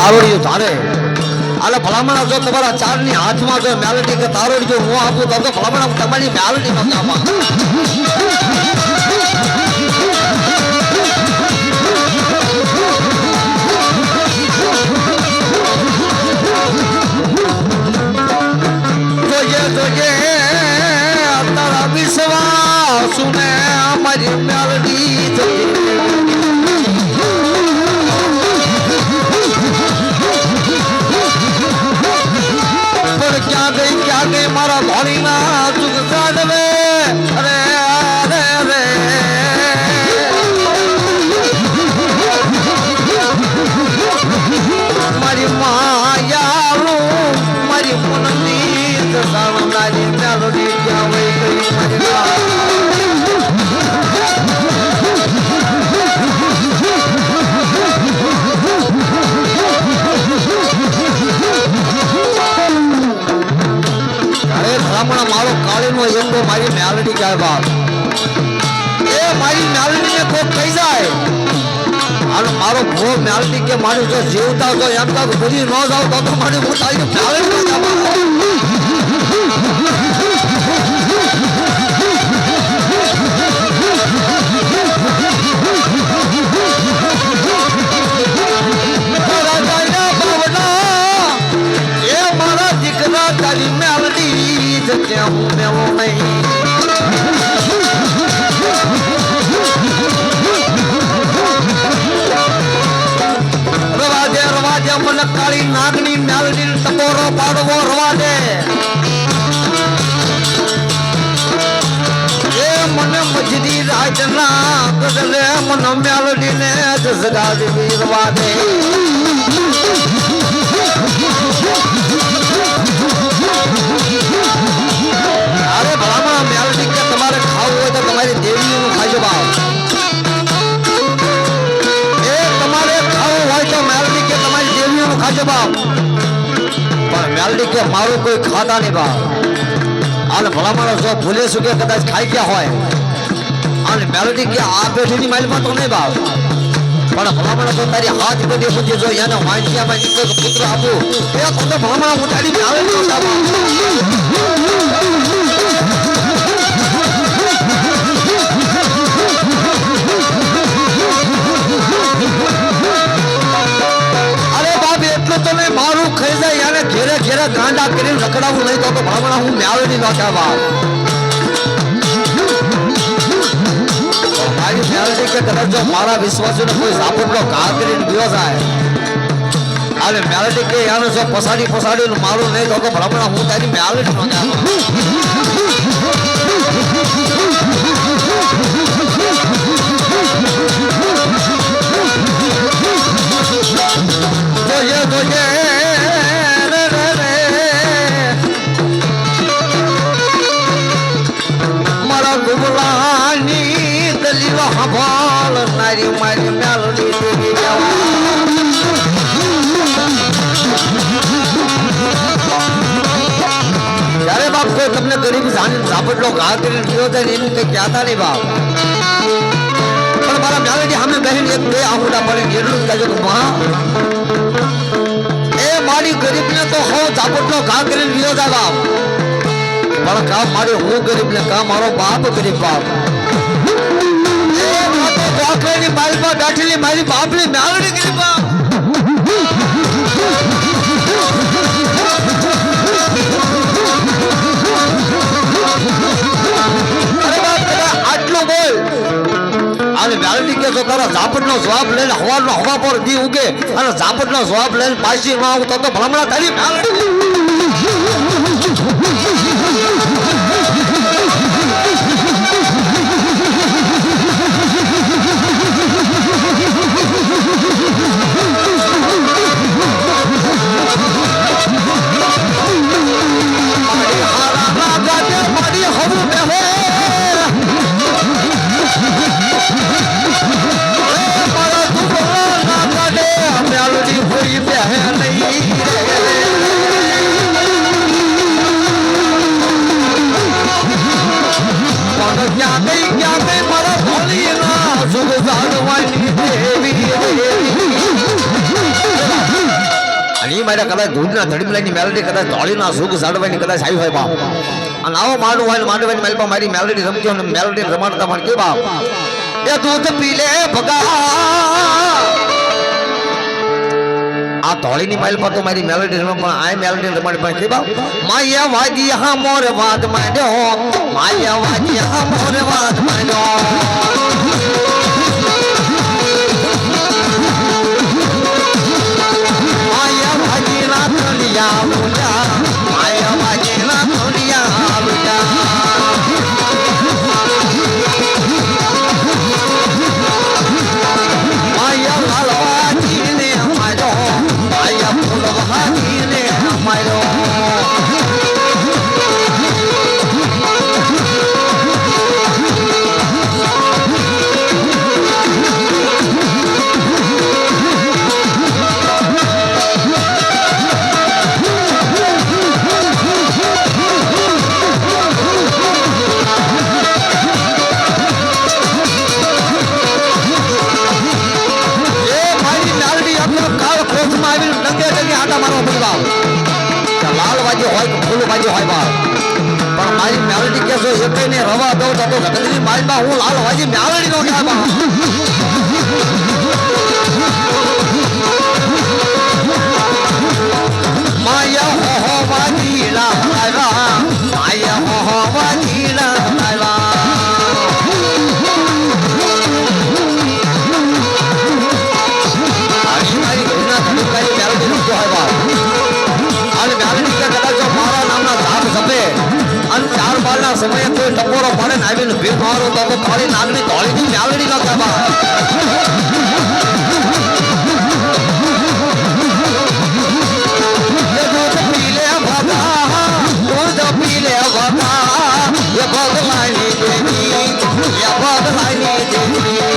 તારોડિયું ધારે આલે ભલામણ જો તમારા ચારની હાથમાં જો મેલડી કે તારોડી જો હું આપું તો ભલામણ તમારી મેલડી નો કામ જોજે તારા વિશ્વાસ ને અમારી મેલડી ક્યાં ગઈ મારા ધોળીના ચુક કાઢવે અરે અરે રે મારી માયાળું મારી પુનની સાવનારી મેલોડી ક્યાં વહી ગઈ મારો કાળીનો એંગો મારી મેલડી કહે બાપ એ મારી મેલડી ને કોક કહી જાય અને મારો ભો મેલડી કે મારું જો જીવતા તો એમ તો ભૂલી ન જાવ તો મારી હું તારી મેલડી તારી મેલડી જગ્યા હું મેવો નહીં રવાજે મને કાળી નાગની મેલડી ટકોરો પાડવો રવાજે એ મને મજરી રાજના ગજલે મને મેલડી ને જગાવી રવાજે અરે ભલામણ મેલડી કે તમારે ખાવું હોય તો તમારી દેવીનું ખાજો બાપ એ તમારે ખાવું હોય તો મેલડી કે તમારી દેવીનું ખાજો બાપ પણ મેલડી કે મારું કોઈ ખાતા નહીં બાપ અને ભલામણ જો ભૂલે શું કે કદાચ ખાઈ ગયા હોય અને મેલડી કે આ પેઢીની માઇલમાં તો નહીં બાપ પણ ભલામણ તો તારી હાથ પેઢી પૂછી જો એને વાંચ્યામાં નીકળે પુત્ર આપું એ તો ભલામણ હું તારી મેલડી મારું ખાઈ જાય એને ઘેરે ઘેરે ગાંડા કરીને રખડાવું નહીં તો ભલામણ હું મેળવી નહોતા બાપ મારી મેળવી કે કદાચ જો મારા વિશ્વાસને કોઈ સાપડનો ઘા કરીને ગયો જાય અને મેળવી કે એને જો પસાડી મારું નહીં તો ભલામણ હું તારી મેળવી નહોતા જોજે મારા ગુબલાની દલીલ હભાલ નારી મારી મેલડી દેવી જ્યારે બાપ કોઈ તમને ગરીબ ઝાપટલો ઘા કરીને ગયો થાય એનું કઈ કહેતા નહીં બાપ પણ મારા મેલડી સામે બહેન એક બે આહુડા પડી એટલું જ કહેજો કે મારી ગરીબ ને તો હો ઝાપટનો ઘા કરીને ગયો થાય બાપ પણ કામ મારી હું ગરીબ ને કામ મારો બાપ ગરીબ બાપ એ તો ગોખલેની માલમાં બેઠેલી મારી બાપની મેલડી ગરીબ બાપ અરે બાપ આટલું બોલ અને મેલડી કે જો તારા ઝાપટનો જવાબ લઈને હવા પર દી ઉગે અને ઝાપટનો જવાબ લઈને પાછી ન આવું તો ભલામણા તારી મેલડી અને એ મારે કદાચ દૂધના ધડીમલાની મેલડી કદાચ ધોળીના સુખ સાડવાની કદાચ આવી હોય બાપ અને આવો મારું હોય માંડવાની મેલમાં મારી મેલડી રમતી હોય મેલડી રમાડતા પણ કે બાપ એ દૂધ પી લે ભગા આ ધોળીની માઇલ પર તો મારી મેલોડી રમે પણ આ મેલોડી રમાડી પણ કે બાપ માયા વાજી હા મોર વાદ માંડ્યો માયા વાજી હા મોર વાદ માંડ્યો માયા વાજી ના તલિયા મુલા માયા વાજી ના તલિયા મુલા માયા લાલવાજી ને મારો માયા ફૂલવાજી ને મારો લાલવાજી હોય કે ફૂલવાજી હોય બાપ પણ મારી મેલડી કેસો એકને રવા દઉં તો જગતની મારીમાં હું લાલવાજી મેલડી નો થાય બાપ માયા હો વાજી લાવા માયા હો વાજી લાવા મારી ઘરના ધનુકારી મેલડી નો હોય બાપ અને મેલડી કે કદાચ મારા નામના ધામ સપે અને 4 ના સમયે કોઈ ટપોરો પડે ને આવીને ભીખ મારો તો મારી નાગની ધોળીની મેલડી ન કહેવા એ દૂધ પીલે ભગા એ ભગલાની દેવી એ ભગલાની દેવી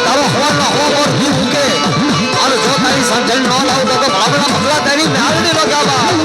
તારો હવાનો હવા જીવ કે ભલા તારી મ્યાલડી નો ગાવા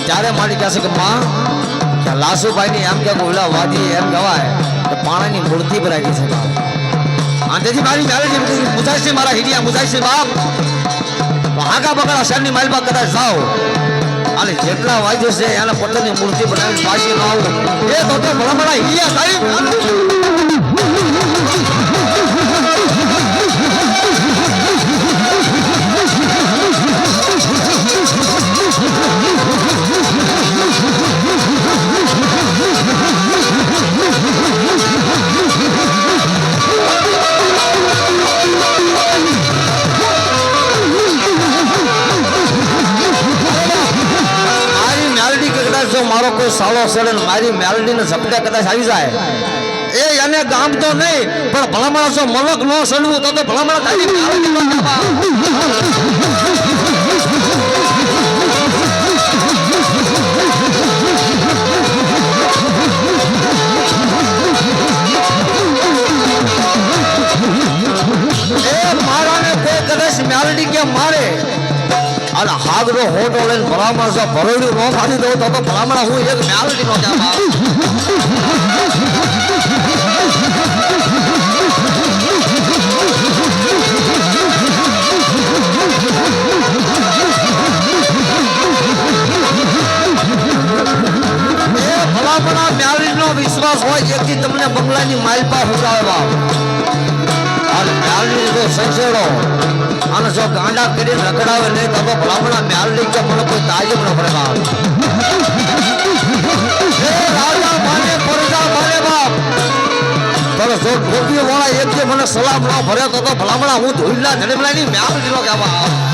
ત્યારે મારી કહેશે કે માં કે લાસુભાઈ ની એમ કે ઓલા વાદી એમ કહેવાય કે પાણાની મૂર્તિ ભરાઈ છે આંટેજી મારી મેલેડી મુજાઈ છે મારા હિડિયા મુજાઈ છે બાપ તો આગા બગડા શહેરની માલમાં કદાચ જાઓ અને જેટલા વાદ્યો છે એના પોતાની મૂર્તિ બનાવીને પાછી ન આવું એ તો ભલા મારા હિડિયા સાહેબ મારો કોઈ સાળો સડે મારી મેલડી ને ઝપટે કદાચ આવી જાય એ એને ગામ તો નહીં પણ ભલામણ જો મલક ન સડવું તો ભલામણ તારી મેલડી નો એ મારાને કોઈ કદાચ મેલડી કે મારે અને હાગરો હોટો લઈને ભલામણ જો ભરોડ્યું ન ખાધી દઉં તો ભલામણ હું એક મેલડી નો જાવા એ ભલામણ મેલડી નો વિશ્વાસ હોય જેથી તમને બંગલાની માલપા હુકાવે અને મેલડી જો સંસેડો અને જો ગાંડા કરી રખડાવે નહીં તો ભલામણા મેલડી કે મને કોઈ તાજબ ન પડે બાપ એ રાજા માને પરજા માને બાપ પણ જો ટોપી વાળા એક જે મને સલામ ન ભરે તો ભલામણા હું ધોઈલા ધડેમલાની મેલડી નો કહેવા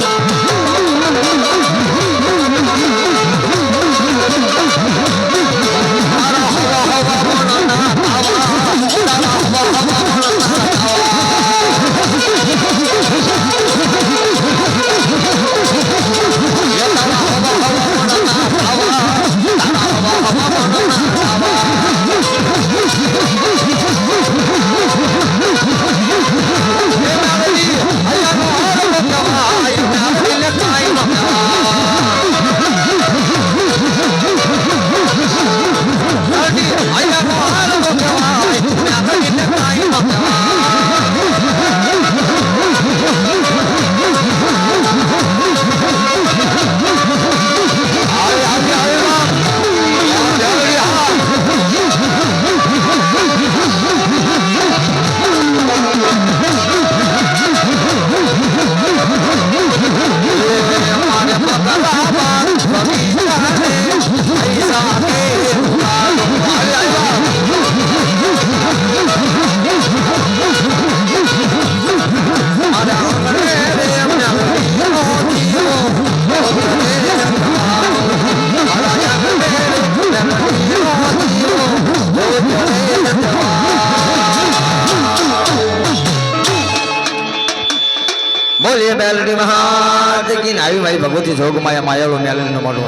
मेलडी महात की नावी मारी भगवती जोग माया मायालो मेलडी नो माडो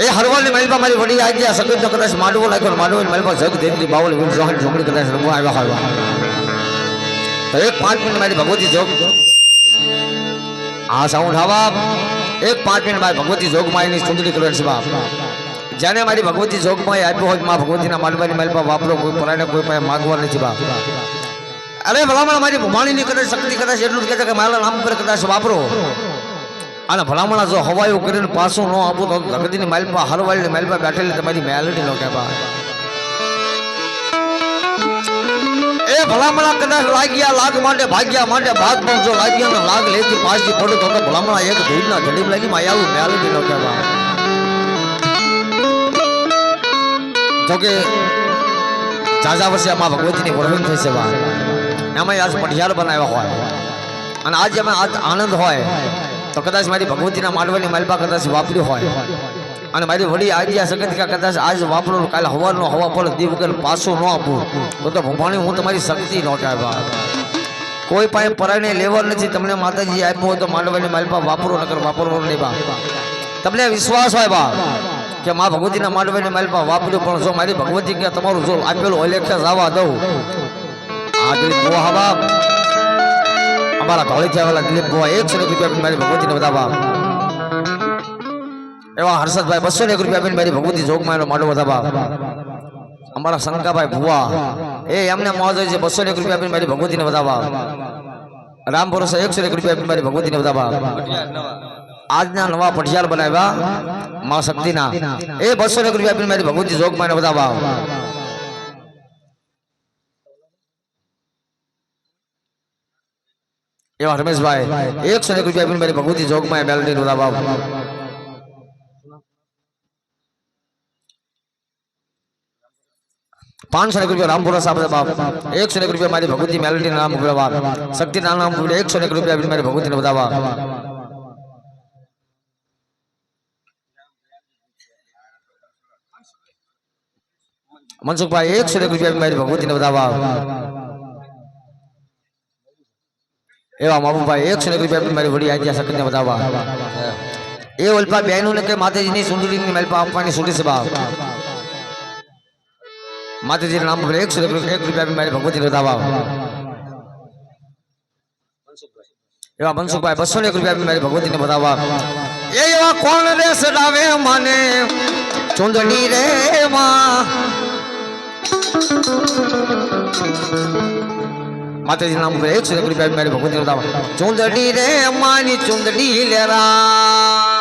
ए हरवाली मेलबा मारी वडी आज या सगत तो कदाच माडो लागो माडो मेलबा जग देती बावल विन जोहन जोगड़ी कदाच रमवा आवा हरवा तो एक 5 मिनट मारी भगवती जोग आ साउंड हवा एक 5 मिनट मारी भगवती जोग माया ની સુંદરી કરણ છે બાપ જાને મારી ભગવતી જોગ માં આપ્યો હોય માં ભગવતીના માલવાની મેલપા વાપરો કોઈ પરાણે કોઈ પાસે માંગવા નથી બાપ અરે ભલામણ મારી ભમાણીની કદાચ શક્તિ કદાચ એટલું જ કહેતા કે મારા નામ પર કદાચ વાપરો અને ભલામણા જો હવાયું કરીને પાછું ન આપું તો જગતીની માલપા હરવાળીની માલપા બેઠેલી તમારી મેલડી નો કહેવા એ ભલામણા કદાચ લાગ્યા લાગ માટે ભાગ્યા માટે ભાગ પણ જો લાગ્યા ને લાગ લેતી પાછી પડું તો ભલામણા એક ધીરના ઘડી લાગી માં આવું મેલડી નો કહેવા જોકે જાજા વર્ષે માં ભગવતીની વરહન થઈ છે બા એમાં આજ પટિયાર બનાવ્યા હોય અને આજ એમાં આનંદ હોય તો કદાચ મારી ભગવતીના માંડવાની માલપા કદાચ વાપર્યું હોય અને મારી વડી આજે આ સગત કે કદાચ આજ વાપરો કાલે હવાનો હવા પર દી વગર પાછું ન આપું તો ભગવાણી હું તમારી શક્તિ ન કહેવા કોઈ પાસે પરાણે લેવર નથી તમને માતાજી આપ્યો તો માંડવાની માલપા વાપરો નકર વાપરવો નહીં બા તમને વિશ્વાસ હોય બા કે માં ભગવતીના માંડવાની માલપા વાપર્યું પણ જો મારી ભગવતી કે તમારું જો આપેલું ઓલેખે જવા દઉં આ દિલીપ બુઆ હવા અમારા ધોળી થયા દિલીપ બુઆ 100 રૂપિયા મારી ભગવતીને વધાવવા એવા હર્ષદભાઈ 201 રૂપિયા મારી ભગવતી જોગમાં માંડો વધાવવા અમારા શંકાભાઈ ભુવા એ એમને મોજ છે 201 રૂપિયા મારી ભગવતીને વધાવવા રામ ભરોસા 101 રૂપિયા મારી ભગવતીને વધાવવા આજના નવા પટિયાર બનાવ્યા માં શક્તિના એ 201 રૂપિયા મારી ભગવતી જોગમાં વધાવવા એવા રમેશભાઈ 101 રૂપિયા મારી ભગવતી જોગમાં મેલડી વધાવવા 501 રૂપિયા રામપુરા સાહેબ બાપ 101 રૂપિયા મારી ભગવતી મેલડી નામ ઉગરવા શક્તિ નામ 101 રૂપિયા મારી ભગવતીને વધાવવા मनसुख भाई 101 રૂપિયા મારી ભગવતીને વધાવવા એવા માબુ ભાઈ 101 રૂપિયા મારી વડી આજે સકતને વધાવવા એ ઓલપા બહેનોને કે માતાજીની સુંદરીની મેલપા આપવાની સુડી છે બાપ માતાજીના નામ પર 101 રૂપિયા મારી ભગવતીને વધાવવા એવા મનસુખભાઈ 201 રૂપિયા મારી ભગવતીને વધાવવા એ એવા કોણ રે સડાવે મને ચુંદડી રે માં માતાજી નામ પર 101 રૂપિયા મારી ભગવતી વધાવવા ચુંદડી રે માની ચુંદડી લેરા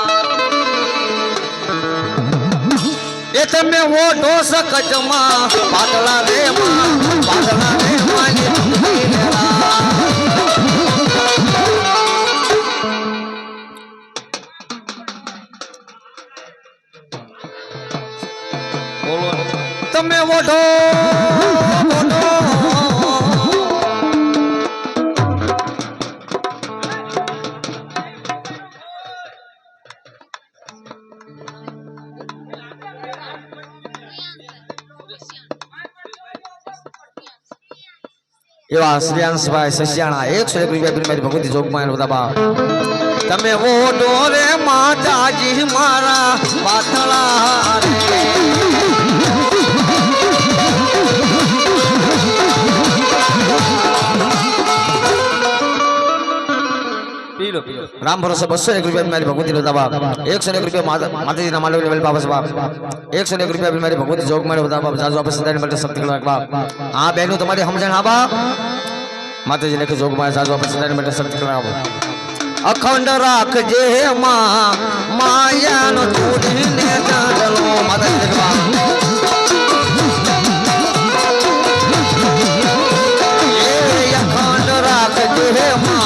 એ તમે ઓઢો સકજમાં પાતળા રે માની ચુંદડી લેરા બોલો તમે ઓઢો એવા શ્રીયાંશભાઈ સસ્યાણા 101 રૂપિયા મારી ભગવતી જોગમાં વધાવવા તમે ઓઢો રે માતાજી મારા પાતળા રે राम भरोसा 201 રૂપિયા મારી ભગવતી વધાવવા 101 રૂપિયા માતાજીના માંડવી વેલ બાબસ બાપ 101 રૂપિયા મારી ભગવતી જોગ માં વધાવવા જાજો આપણે સદાય માટે શક્તિ કરવા બાપ આ બહેનો તમારી સમજણ આ બાપ માતાજી લખે જોગ માં જાજો આપણે સદાય માટે શક્તિ કરવા અખંડ રાખજે માં માયાનો છોડીને ચાલો માતાજી લખવા અખંડ રાખજે માં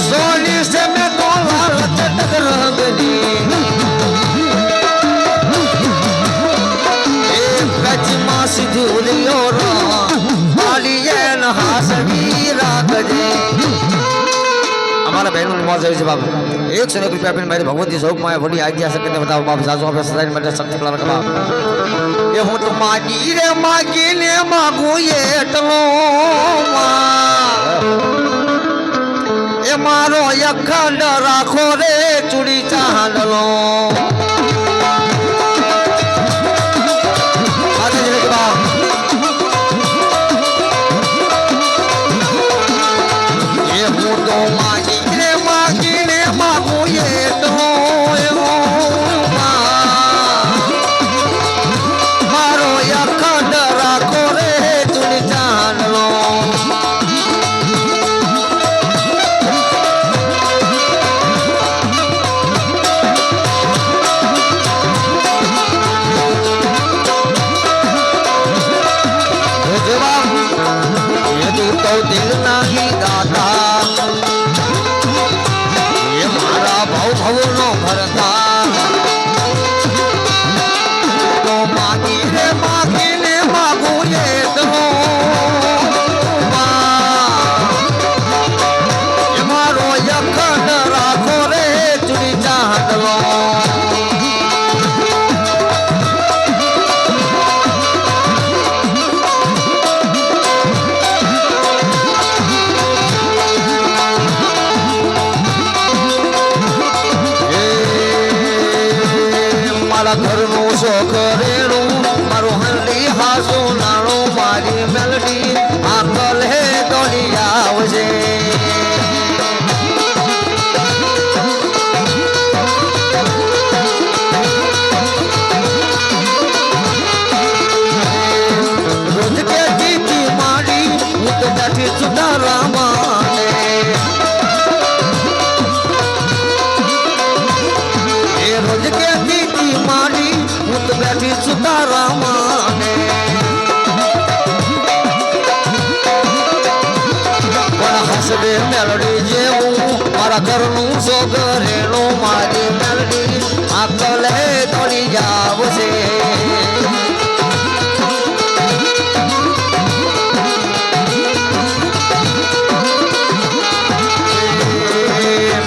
સોની મારા બહેનોની મોજ આવી છે બાપ 101 રૂપિયા આપીને મારી ભગવતી સ્વરૂપમાં વડી આજ્ઞા શક્તિને બતાવો બાપ સાસુ આપણે સદાય માટે શક્તિ પ્રદાન કરો બાપ એ હું તો માગી રે માગીને માગું એટલો એ મારો અખંડ રાખો રે ચૂડી ચાંદલો દિલ નહીં દાતા એ મારા ભાવ ભવનો ભરતા તો માગીને માગું એટલો એ મારો અખંડ રાખો રે ચૂડી ચાંદલો ઘરનું છોકરેલું મારું હંડી હાસુ નાણું મારી મેલડી આકલ હે દોડી આવજે રોજ કે જીતી માડી હું તો બેઠી સુધારા માને એ રોજ કે માડી હું તો બેઠી સુધારા માને પણ હસડે મેલડી જેવું મારા ઘરનું છોકરેલું મારી મેલડી આકલ હે દોડી જાવ છે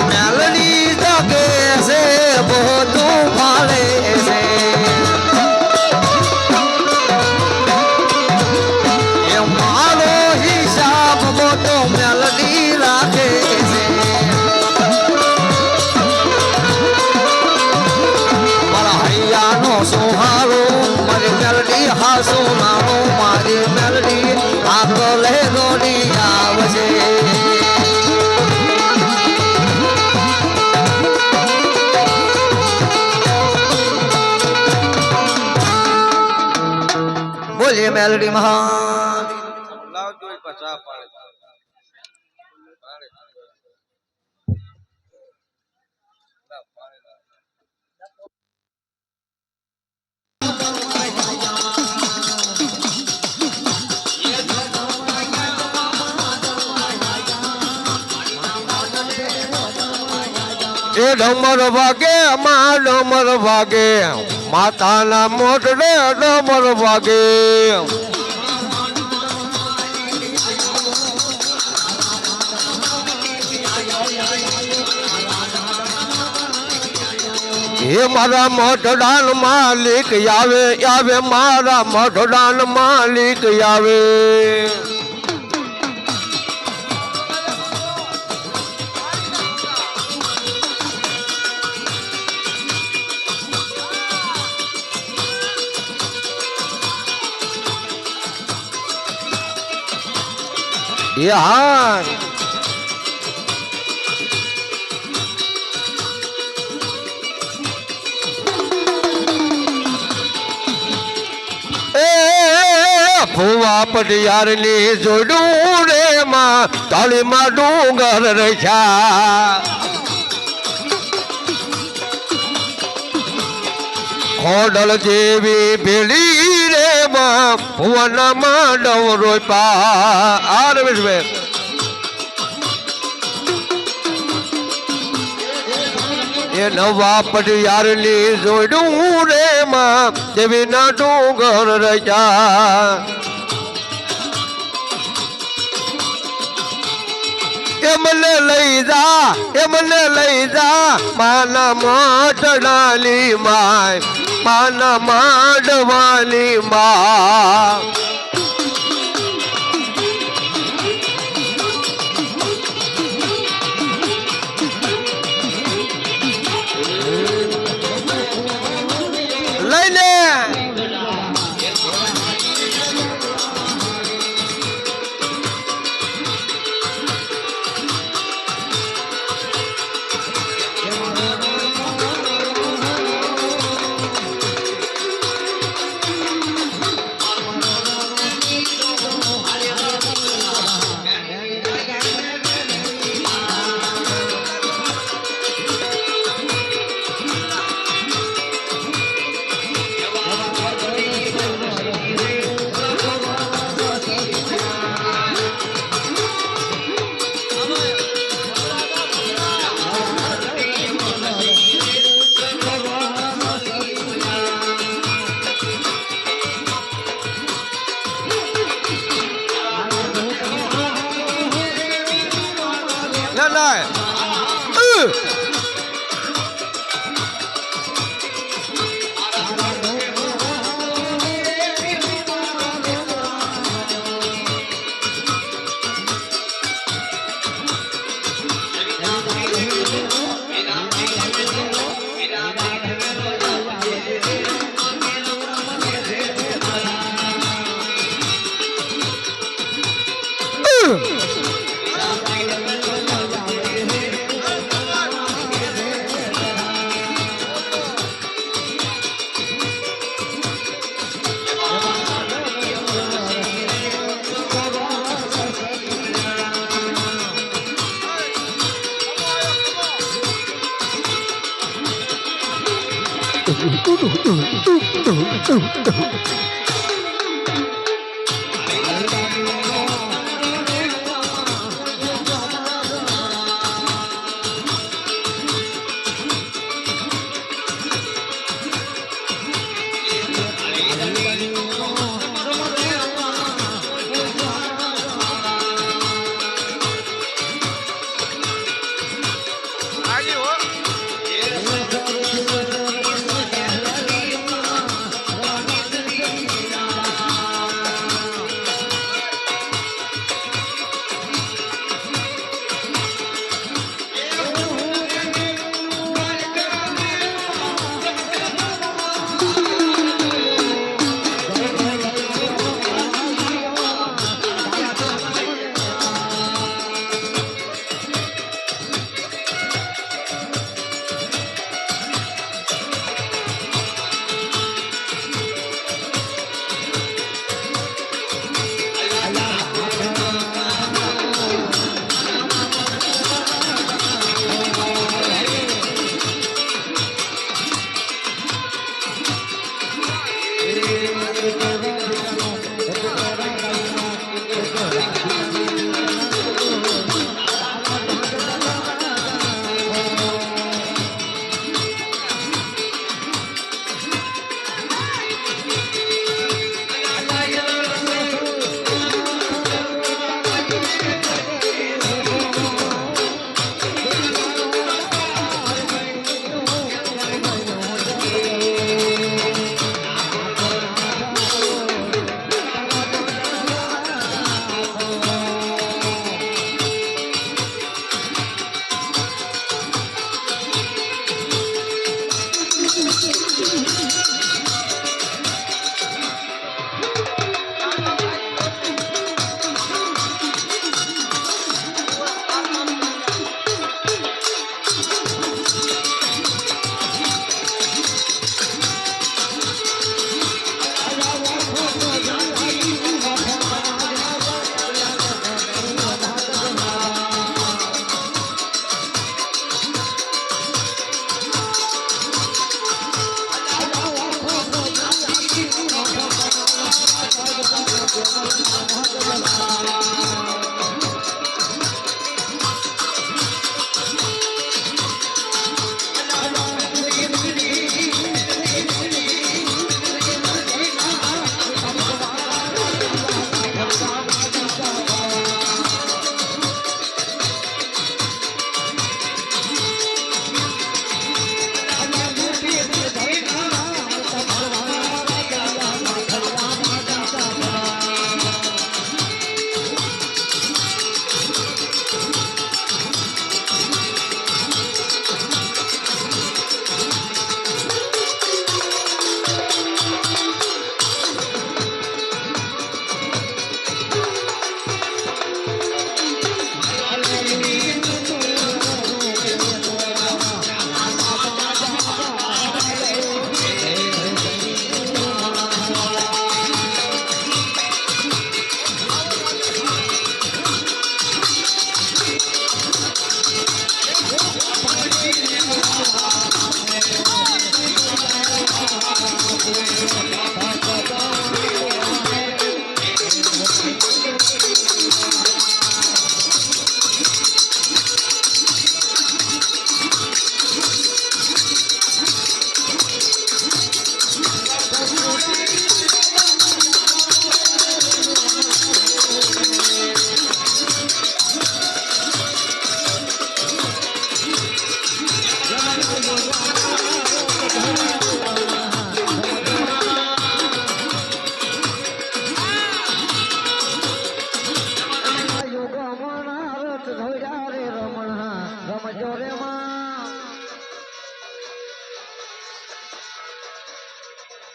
મેલડી જગે છે બધું ફાળે સુહારો મારી મેલડી હાસુ નાનો મારી મેલડી આકલ હે દોડી આવશે બોલીએ મેલડી મહાન લાવજો પચા પાડે ડમર વાગે માં ડમર વાગે માતાના મોઢે ડમર વાગે હે મારા મઠડાન માલિક આવે આવે મારા મઠડાન માલિક આવે યાર ફુવા પટિયાર ની જોડું રે માં તાળીમાં ડુંગર રખ્યા ખોડલ જેવી ભેળી રે માં ફુવાના માંડવ રોપા આ રમેશભાઈ એ નવા પટિયાર ની જોડું રે માં દેવી ના ડુંગર રચ્યા એ મને લઈ જા માના મોટડાની માય માના માંડવાની માં લઈને ના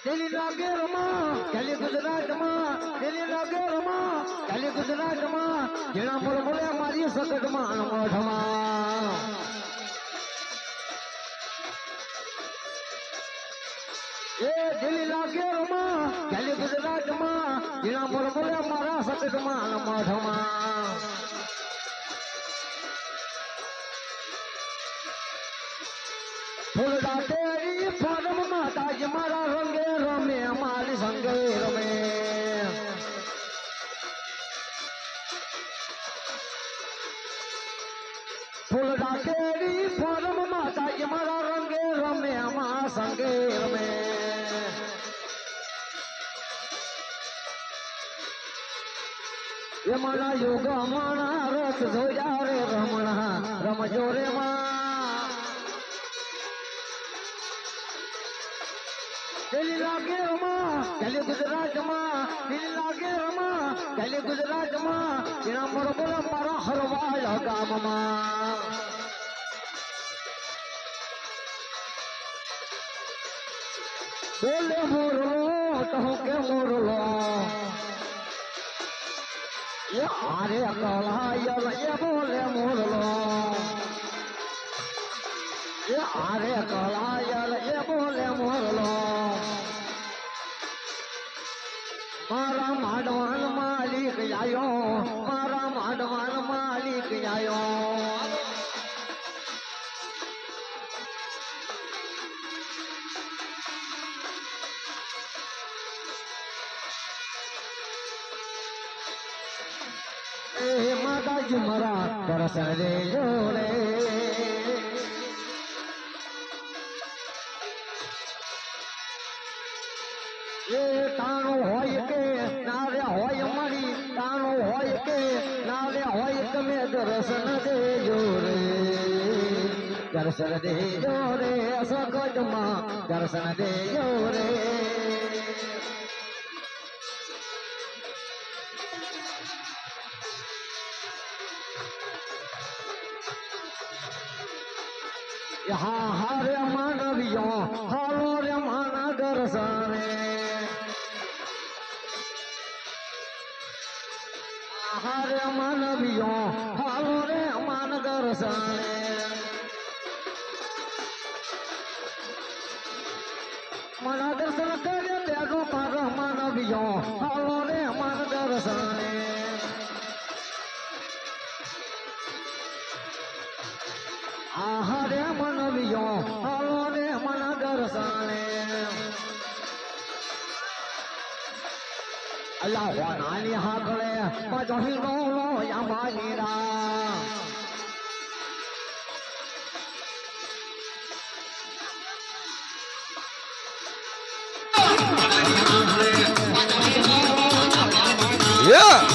દિલ્હી લાગે રમા ખાલી ગુજરાતમાં દિલ્હી લાગે રમા ખાલી ગુજરાતમાં જેના મોરમોલે મારી સકટમાં મોઢમાં એ દિલ્હી લાગે રમા ખાલી ગુજરાતમાં જેના મોરમોલે મારા સકટમાં મોઢમાં ફૂલડા તેરી ફોરમ માતાજી મારા રંગે રમે મારી સંગે રમે ફૂલડા તેરી ફોરમ માતાજી મારા રંગે રમે અમારા સંગે રમે એ મારા યોગ અમારા રસ જોયા રે રમણા રમજો રે માં દિલ્હી લાગે રમા ખાલી ગુજરાતમાં દિલ્હી લાગે રમા ખાલી ગુજરાતમાં એના મોરબોલા મારા હરવાયા ગામમાં બોલે મોરલો કહો કે મોરલો એ આરે કલાયલ એ બોલે મોરલો એ આરે કલાયલ એ બોલે મોરલો મારા માંડવાન માલિક આયો મારા માંડવાન માલિક આયો એ માતાજી મારા દર્શન દેજો રે એ તાણું હોય કે નારે હોય મારી તાણું હોય કે નારે હોય તમે દર્શન દેજો રે દર્શન દેજો રે સગજમાં દર્શન દેજો રે હા હારે માનવીઓ હાલો રે માના દર્શને હારે માનવીઓ હાલો રે માન દર્શને માના દર્શન કરે તેનો મારા માનવીઓ હાલો રે માન દર્શને આહારે માનવીઓ હાલો રે માના દર્શને અલ્લાહ નાની હાકળે મજહી નો લો યામાની રા Yeah.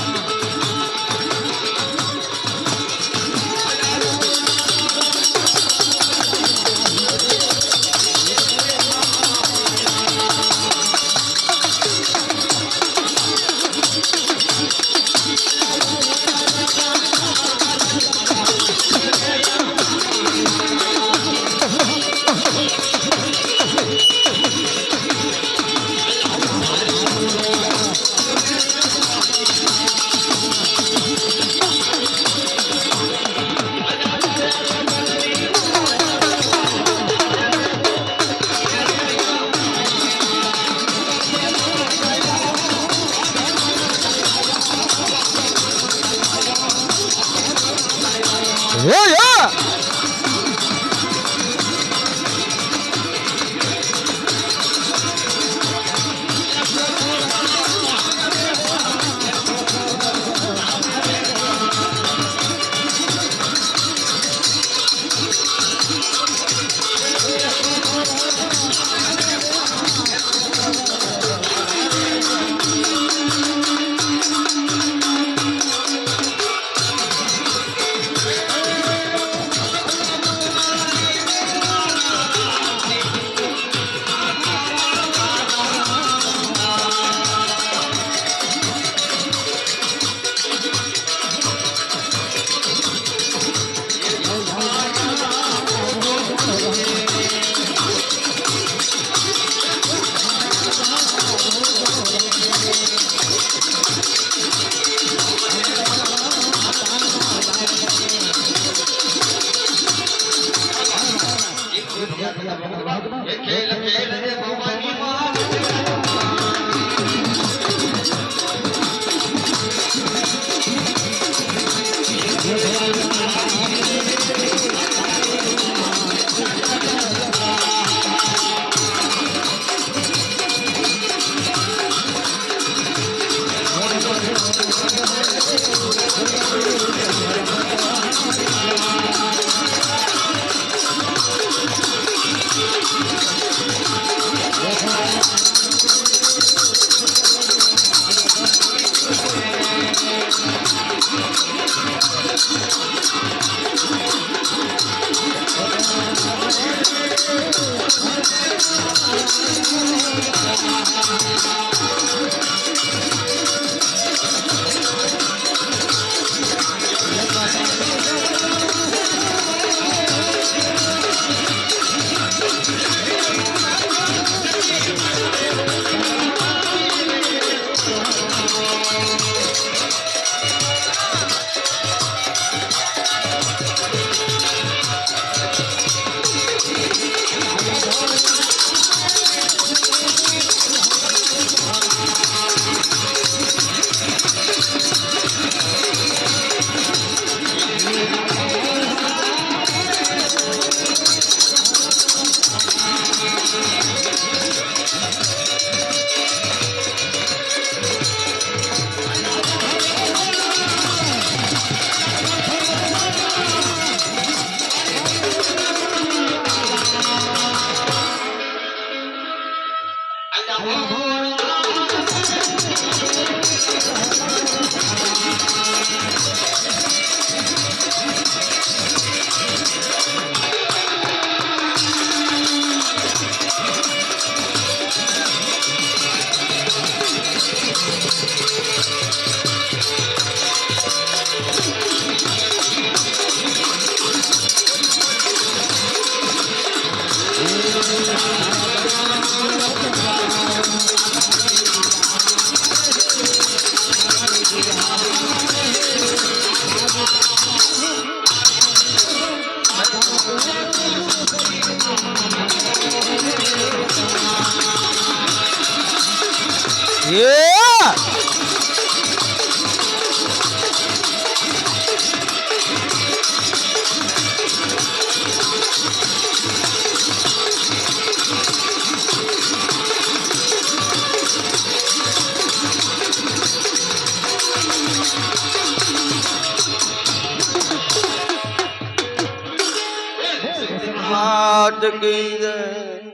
हाथ की जय